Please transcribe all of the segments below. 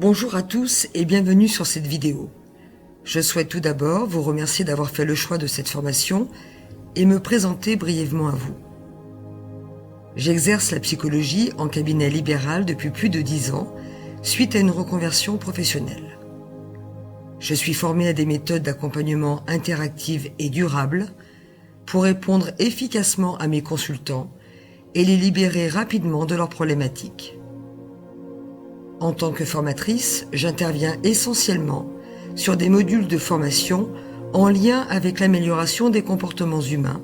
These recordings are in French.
Bonjour à tous et bienvenue sur cette vidéo. Je souhaite tout d'abord vous remercier d'avoir fait le choix de cette formation et me présenter brièvement à vous. J'exerce la psychologie en cabinet libéral depuis plus de 10 ans suite à une reconversion professionnelle. Je suis formée à des méthodes d'accompagnement interactives et durables pour répondre efficacement à mes consultants et les libérer rapidement de leurs problématiques. En tant que formatrice, j'interviens essentiellement sur des modules de formation en lien avec l'amélioration des comportements humains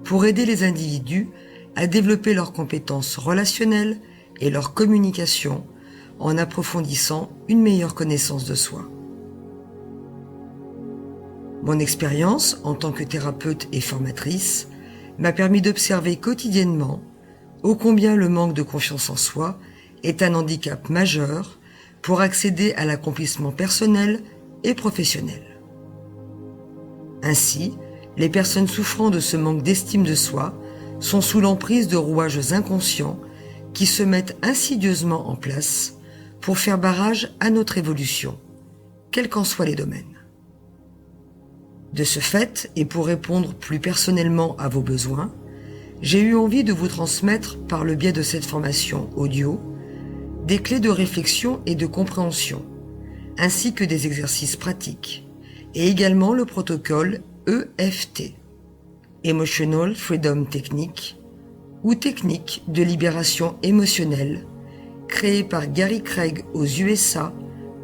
pour aider les individus à développer leurs compétences relationnelles et leur communication en approfondissant une meilleure connaissance de soi. Mon expérience en tant que thérapeute et formatrice m'a permis d'observer quotidiennement ô combien le manque de confiance en soi est un handicap majeur pour accéder à l'accomplissement personnel et professionnel. Ainsi, les personnes souffrant de ce manque d'estime de soi sont sous l'emprise de rouages inconscients qui se mettent insidieusement en place pour faire barrage à notre évolution, quels qu'en soient les domaines. De ce fait, et pour répondre plus personnellement à vos besoins, j'ai eu envie de vous transmettre, par le biais de cette formation audio, des clés de réflexion et de compréhension, ainsi que des exercices pratiques, et également le protocole EFT, Emotional Freedom Technique, ou technique de libération émotionnelle, créé par Gary Craig aux USA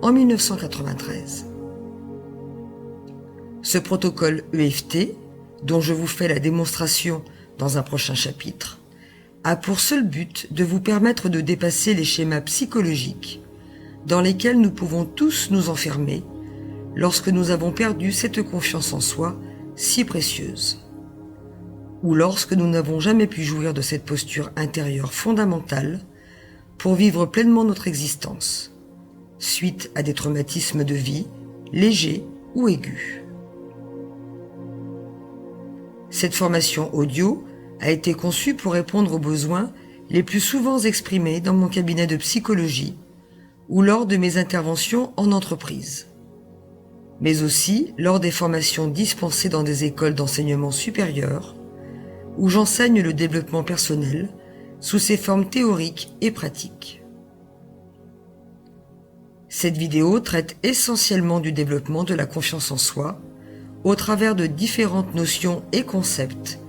en 1993. Ce protocole EFT, dont je vous fais la démonstration dans un prochain chapitre, a pour seul but de vous permettre de dépasser les schémas psychologiques dans lesquels nous pouvons tous nous enfermer lorsque nous avons perdu cette confiance en soi si précieuse, ou lorsque nous n'avons jamais pu jouir de cette posture intérieure fondamentale pour vivre pleinement notre existence, suite à des traumatismes de vie, légers ou aigus. Cette formation audio a été conçue pour répondre aux besoins les plus souvent exprimés dans mon cabinet de psychologie ou lors de mes interventions en entreprise, mais aussi lors des formations dispensées dans des écoles d'enseignement supérieur où j'enseigne le développement personnel sous ses formes théoriques et pratiques. Cette vidéo traite essentiellement du développement de la confiance en soi au travers de différentes notions et concepts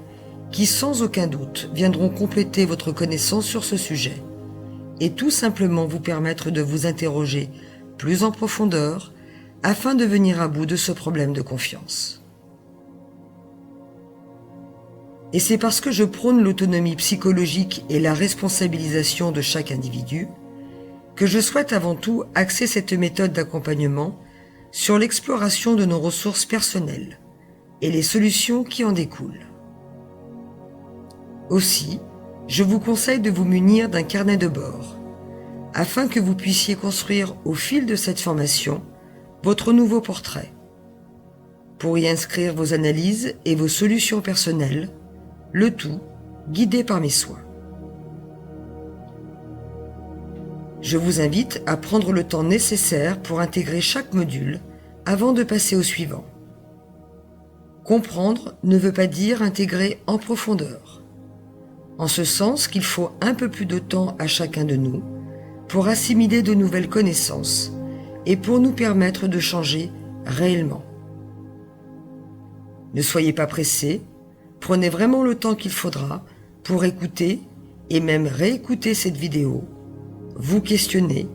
qui sans aucun doute viendront compléter votre connaissance sur ce sujet et tout simplement vous permettre de vous interroger plus en profondeur afin de venir à bout de ce problème de confiance. Et c'est parce que je prône l'autonomie psychologique et la responsabilisation de chaque individu que je souhaite avant tout axer cette méthode d'accompagnement sur l'exploration de nos ressources personnelles et les solutions qui en découlent. Aussi, je vous conseille de vous munir d'un carnet de bord, afin que vous puissiez construire au fil de cette formation votre nouveau portrait, pour y inscrire vos analyses et vos solutions personnelles, le tout guidé par mes soins. Je vous invite à prendre le temps nécessaire pour intégrer chaque module avant de passer au suivant. Comprendre ne veut pas dire intégrer en profondeur, en ce sens qu'il faut un peu plus de temps à chacun de nous pour assimiler de nouvelles connaissances et pour nous permettre de changer réellement. Ne soyez pas pressés, prenez vraiment le temps qu'il faudra pour écouter et même réécouter cette vidéo, vous questionner,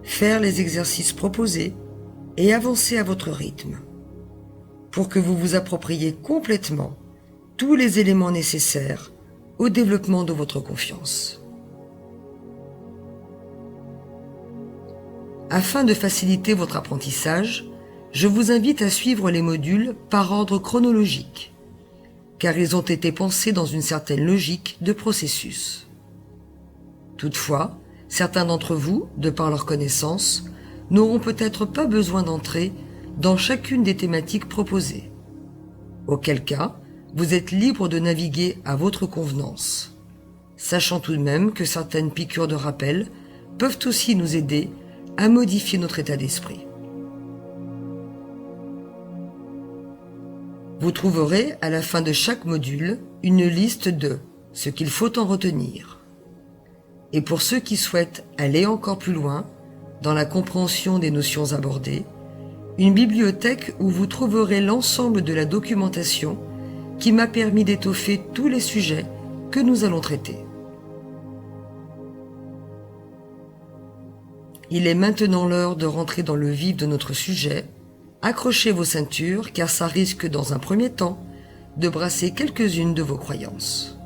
faire les exercices proposés et avancer à votre rythme, pour que vous vous appropriez complètement tous les éléments nécessaires au développement de votre confiance. Afin de faciliter votre apprentissage, je vous invite à suivre les modules par ordre chronologique, car ils ont été pensés dans une certaine logique de processus. Toutefois, certains d'entre vous, de par leur connaissance, n'auront peut-être pas besoin d'entrer dans chacune des thématiques proposées, auquel cas, vous êtes libre de naviguer à votre convenance, sachant tout de même que certaines piqûres de rappel peuvent aussi nous aider à modifier notre état d'esprit. Vous trouverez à la fin de chaque module une liste de ce qu'il faut en retenir. Et pour ceux qui souhaitent aller encore plus loin dans la compréhension des notions abordées, une bibliothèque où vous trouverez l'ensemble de la documentation qui m'a permis d'étoffer tous les sujets que nous allons traiter. Il est maintenant l'heure de rentrer dans le vif de notre sujet. Accrochez vos ceintures car ça risque dans un premier temps de brasser quelques-unes de vos croyances.